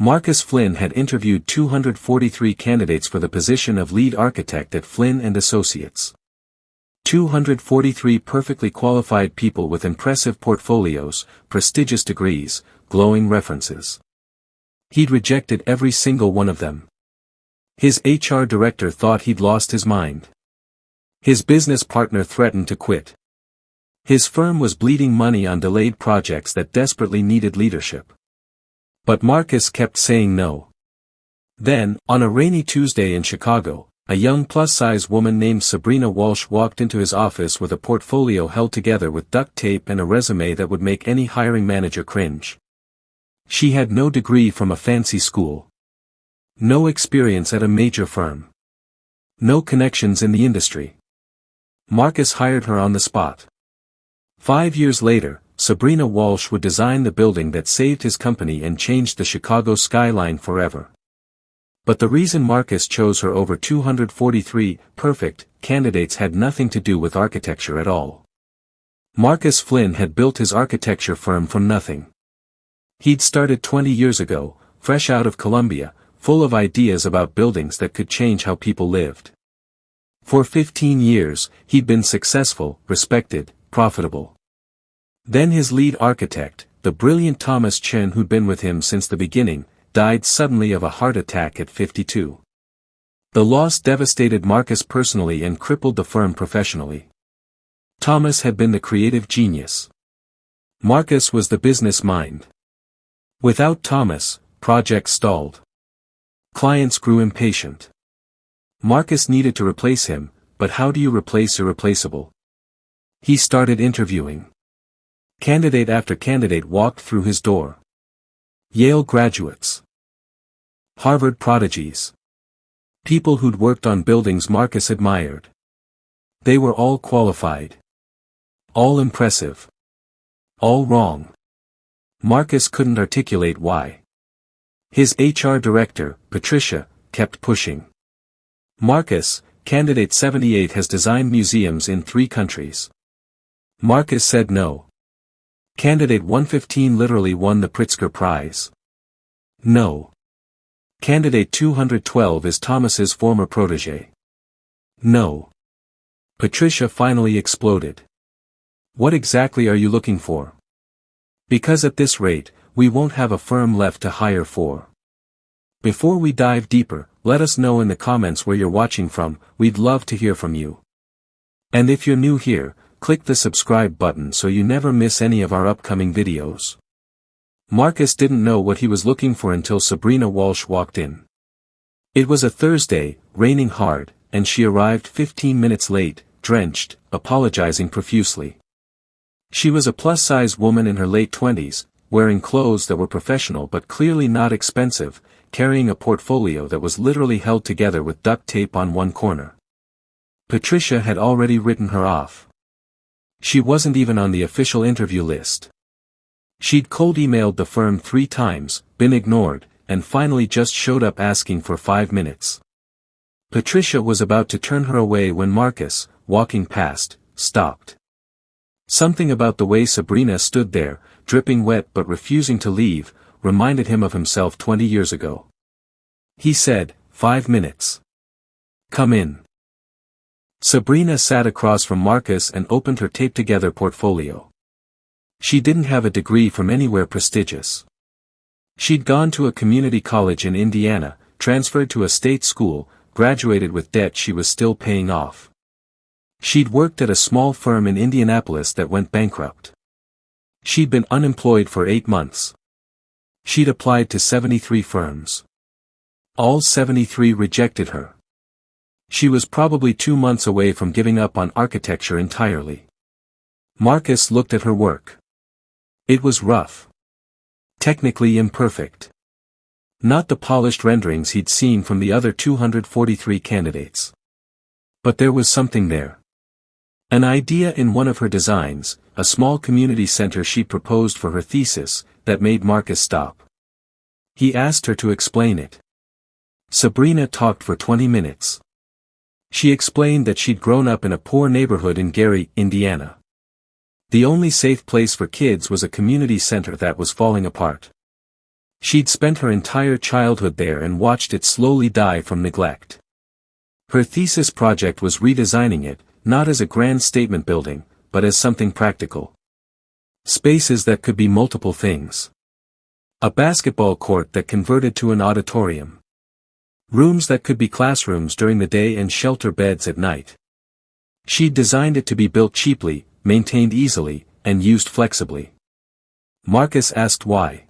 Marcus Flynn had interviewed 243 candidates for the position of lead architect at Flynn and Associates. 243 perfectly qualified people with impressive portfolios, prestigious degrees, glowing references. He'd rejected every single one of them. His HR director thought he'd lost his mind. His business partner threatened to quit. His firm was bleeding money on delayed projects that desperately needed leadership. But Marcus kept saying no. Then, on a rainy Tuesday in Chicago, a young plus-size woman named Sabrina Walsh walked into his office with a portfolio held together with duct tape and a resume that would make any hiring manager cringe. She had no degree from a fancy school. No experience at a major firm. No connections in the industry. Marcus hired her on the spot. 5 years later, Sabrina Walsh would design the building that saved his company and changed the Chicago skyline forever. But the reason Marcus chose her over 243 perfect candidates had nothing to do with architecture at all. Marcus Flynn had built his architecture firm from nothing. He'd started 20 years ago, fresh out of Columbia, full of ideas about buildings that could change how people lived. For 15 years, he'd been successful, respected, profitable. Then his lead architect, the brilliant Thomas Chen who'd been with him since the beginning, died suddenly of a heart attack at 52. The loss devastated Marcus personally and crippled the firm professionally. Thomas had been the creative genius. Marcus was the business mind. Without Thomas, projects stalled. Clients grew impatient. Marcus needed to replace him, but how do you replace irreplaceable? He started interviewing. Candidate after candidate walked through his door. Yale graduates. Harvard prodigies. People who'd worked on buildings Marcus admired. They were all qualified. All impressive. All wrong. Marcus couldn't articulate why. His HR director, Patricia, kept pushing. Marcus, candidate 78 has designed museums in 3 countries. Marcus said no. Candidate 115 literally won the Pritzker Prize. No. Candidate 212 is Thomas's former protege. No. Patricia finally exploded. What exactly are you looking for? Because at this rate, we won't have a firm left to hire for. Before we dive deeper, let us know in the comments where you're watching from, we'd love to hear from you. And if you're new here, click the subscribe button so you never miss any of our upcoming videos. Marcus didn't know what he was looking for until Sabrina Walsh walked in. It was a Thursday, raining hard, and she arrived 15 minutes late, drenched, apologizing profusely. She was a plus-size woman in her late 20s, wearing clothes that were professional but clearly not expensive, carrying a portfolio that was literally held together with duct tape on one corner. Patricia had already written her off. She wasn't even on the official interview list. She'd cold emailed the firm 3 times, been ignored, and finally just showed up asking for 5 minutes. Patricia was about to turn her away when Marcus, walking past, stopped. Something about the way Sabrina stood there, dripping wet but refusing to leave, reminded him of himself 20 years ago. He said, 5 minutes. Come in. Sabrina sat across from Marcus and opened her taped-together portfolio. She didn't have a degree from anywhere prestigious. She'd gone to a community college in Indiana, transferred to a state school, graduated with debt she was still paying off. She'd worked at a small firm in Indianapolis that went bankrupt. She'd been unemployed for 8 months. She'd applied to 73 firms. All 73 rejected her. She was probably 2 months away from giving up on architecture entirely. Marcus looked at her work. It was rough. Technically imperfect. Not the polished renderings he'd seen from the other 243 candidates. But there was something there. An idea in one of her designs, a small community center she proposed for her thesis, that made Marcus stop. He asked her to explain it. Sabrina talked for 20 minutes. She explained that she'd grown up in a poor neighborhood in Gary, Indiana. The only safe place for kids was a community center that was falling apart. She'd spent her entire childhood there and watched it slowly die from neglect. Her thesis project was redesigning it, not as a grand statement building, but as something practical. Spaces that could be multiple things. A basketball court that converted to an auditorium. Rooms that could be classrooms during the day and shelter beds at night. She'd designed it to be built cheaply, maintained easily, and used flexibly. Marcus asked why.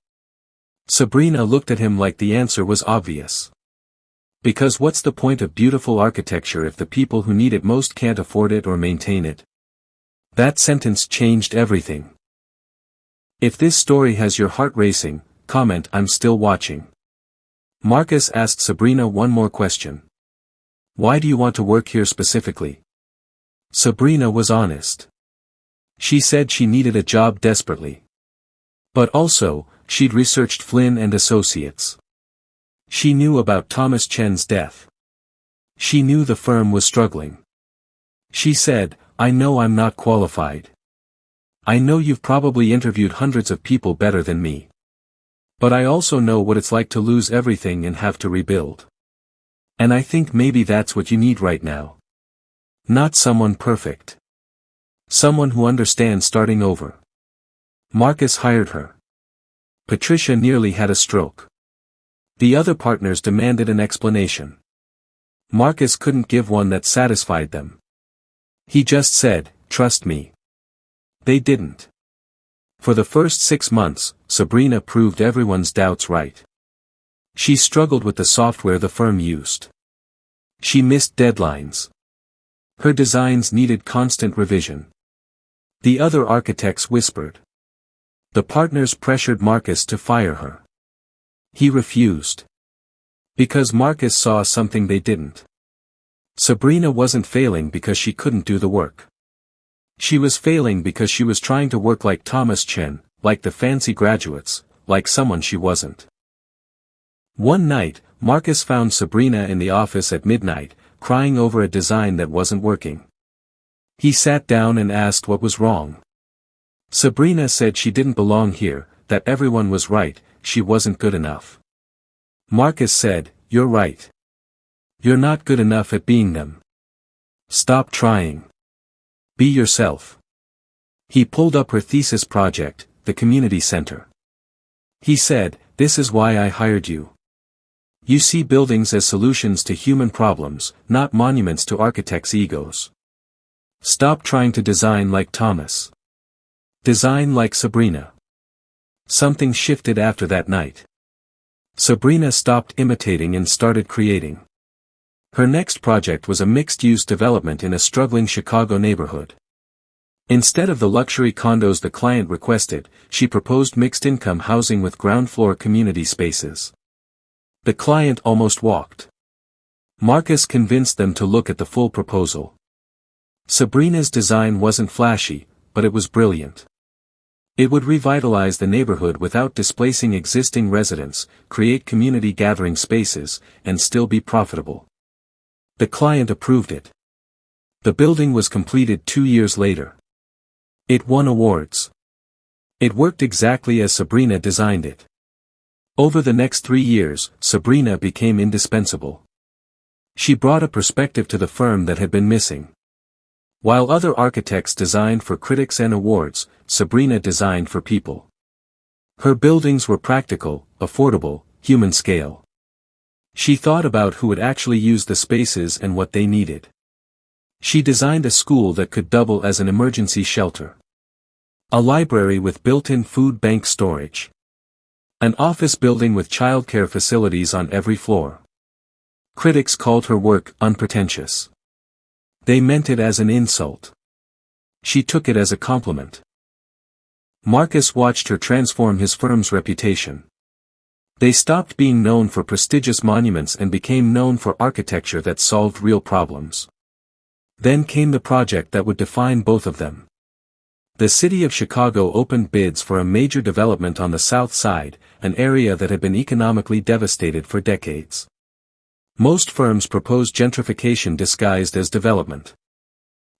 Sabrina looked at him like the answer was obvious. Because what's the point of beautiful architecture if the people who need it most can't afford it or maintain it? That sentence changed everything. If this story has your heart racing, comment "I'm still watching." Marcus asked Sabrina one more question. Why do you want to work here specifically? Sabrina was honest. She said she needed a job desperately. But also, she'd researched Flynn and Associates. She knew about Thomas Chen's death. She knew the firm was struggling. She said, "I know I'm not qualified. I know you've probably interviewed hundreds of people better than me. But I also know what it's like to lose everything and have to rebuild. And I think maybe that's what you need right now. Not someone perfect. Someone who understands starting over." Marcus hired her. Patricia nearly had a stroke. The other partners demanded an explanation. Marcus couldn't give one that satisfied them. He just said, "Trust me." They didn't. For the first 6 months, Sabrina proved everyone's doubts right. She struggled with the software the firm used. She missed deadlines. Her designs needed constant revision. The other architects whispered. The partners pressured Marcus to fire her. He refused. Because Marcus saw something they didn't. Sabrina wasn't failing because she couldn't do the work. She was failing because she was trying to work like Thomas Chen, like the fancy graduates, like someone she wasn't. One night, Marcus found Sabrina in the office at midnight, crying over a design that wasn't working. He sat down and asked what was wrong. Sabrina said she didn't belong here, that everyone was right, she wasn't good enough. Marcus said, "You're right. You're not good enough at being them. Stop trying. Be yourself." He pulled up her thesis project, the community center. He said, "This is why I hired you. You see buildings as solutions to human problems, not monuments to architects' egos. Stop trying to design like Thomas. Design like Sabrina." Something shifted after that night. Sabrina stopped imitating and started creating. Her next project was a mixed-use development in a struggling Chicago neighborhood. Instead of the luxury condos the client requested, she proposed mixed-income housing with ground-floor community spaces. The client almost walked. Marcus convinced them to look at the full proposal. Sabrina's design wasn't flashy, but it was brilliant. It would revitalize the neighborhood without displacing existing residents, create community gathering spaces, and still be profitable. The client approved it. The building was completed 2 years later. It won awards. It worked exactly as Sabrina designed it. Over the next 3 years, Sabrina became indispensable. She brought a perspective to the firm that had been missing. While other architects designed for critics and awards, Sabrina designed for people. Her buildings were practical, affordable, human scale. She thought about who would actually use the spaces and what they needed. She designed a school that could double as an emergency shelter. A library with built-in food bank storage. An office building with childcare facilities on every floor. Critics called her work unpretentious. They meant it as an insult. She took it as a compliment. Marcus watched her transform his firm's reputation. They stopped being known for prestigious monuments and became known for architecture that solved real problems. Then came the project that would define both of them. The city of Chicago opened bids for a major development on the South Side, an area that had been economically devastated for decades. Most firms proposed gentrification disguised as development.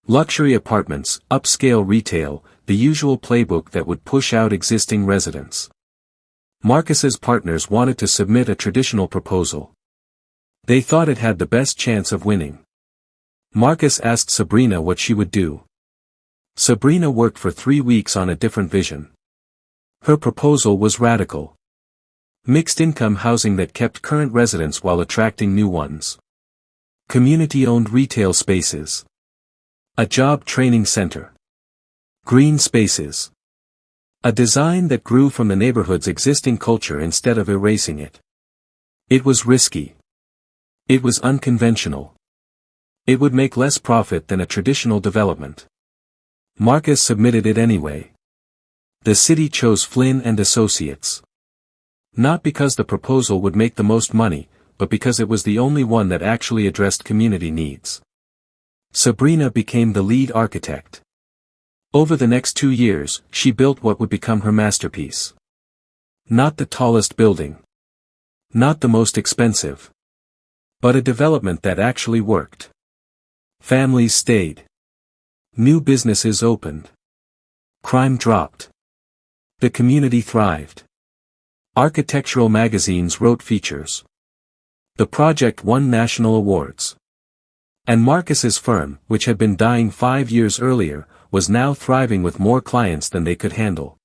Luxury apartments, upscale retail, the usual playbook that would push out existing residents. Marcus's partners wanted to submit a traditional proposal. They thought it had the best chance of winning. Marcus asked Sabrina what she would do. Sabrina worked for 3 weeks on a different vision. Her proposal was radical. Mixed-income housing that kept current residents while attracting new ones. Community-owned retail spaces. A job training center. Green spaces. A design that grew from the neighborhood's existing culture instead of erasing it. It was risky. It was unconventional. It would make less profit than a traditional development. Marcus submitted it anyway. The city chose Flynn and Associates. Not because the proposal would make the most money, but because it was the only one that actually addressed community needs. Sabrina became the lead architect. Over the next 2 years, she built what would become her masterpiece. Not the tallest building. Not the most expensive. But a development that actually worked. Families stayed. New businesses opened. Crime dropped. The community thrived. Architectural magazines wrote features. The project won national awards. And Marcus's firm, which had been dying 5 years earlier, was now thriving with more clients than they could handle.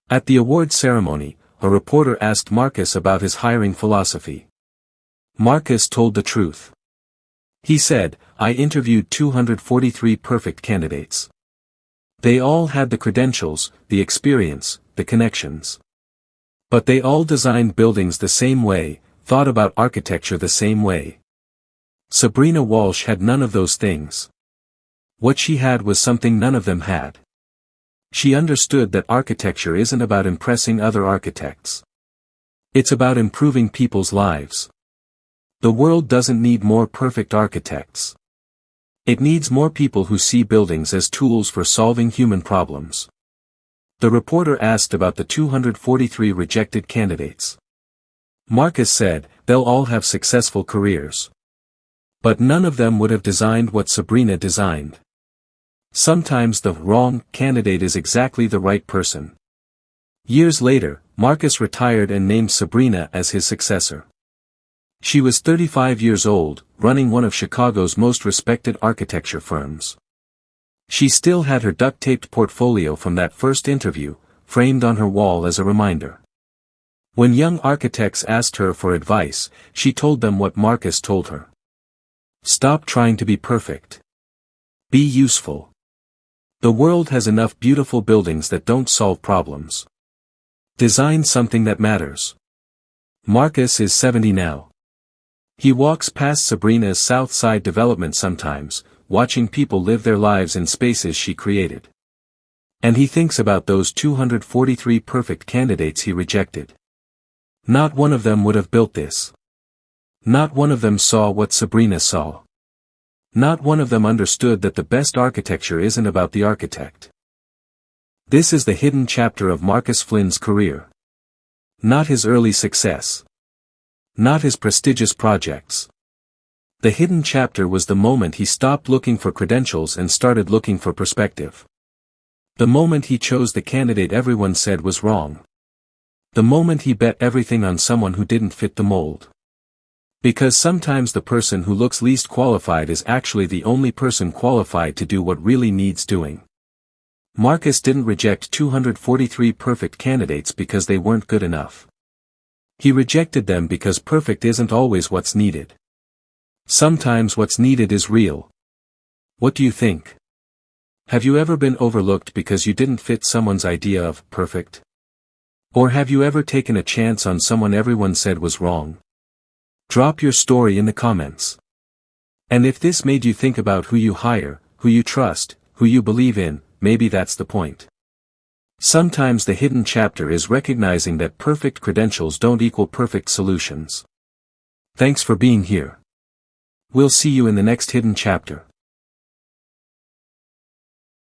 At the award ceremony, a reporter asked Marcus about his hiring philosophy. Marcus told the truth. He said, "I interviewed 243 perfect candidates. They all had the credentials, the experience, the connections. But they all designed buildings the same way, thought about architecture the same way. Sabrina Walsh had none of those things. What she had was something none of them had. She understood that architecture isn't about impressing other architects. It's about improving people's lives. The world doesn't need more perfect architects. It needs more people who see buildings as tools for solving human problems." The reporter asked about the 243 rejected candidates. Marcus said, "They'll all have successful careers. But none of them would have designed what Sabrina designed. Sometimes the wrong candidate is exactly the right person." Years later, Marcus retired and named Sabrina as his successor. She was 35 years old, running one of Chicago's most respected architecture firms. She still had her duct-taped portfolio from that first interview, framed on her wall as a reminder. When young architects asked her for advice, she told them what Marcus told her. Stop trying to be perfect. Be useful. The world has enough beautiful buildings that don't solve problems. Design something that matters. Marcus is 70 now. He walks past Sabrina's South Side development sometimes, watching people live their lives in spaces she created. And he thinks about those 243 perfect candidates he rejected. Not one of them would have built this. Not one of them saw what Sabrina saw. Not one of them understood that the best architecture isn't about the architect. This is the hidden chapter of Marcus Flynn's career. Not his early success. Not his prestigious projects. The hidden chapter was the moment he stopped looking for credentials and started looking for perspective. The moment he chose the candidate everyone said was wrong. The moment he bet everything on someone who didn't fit the mold. Because sometimes the person who looks least qualified is actually the only person qualified to do what really needs doing. Marcus didn't reject 243 perfect candidates because they weren't good enough. He rejected them because perfect isn't always what's needed. Sometimes what's needed is real. What do you think? Have you ever been overlooked because you didn't fit someone's idea of perfect? Or have you ever taken a chance on someone everyone said was wrong? Drop your story in the comments. And if this made you think about who you hire, who you trust, who you believe in, maybe that's the point. Sometimes the hidden chapter is recognizing that perfect credentials don't equal perfect solutions. Thanks for being here. We'll see you in the next hidden chapter.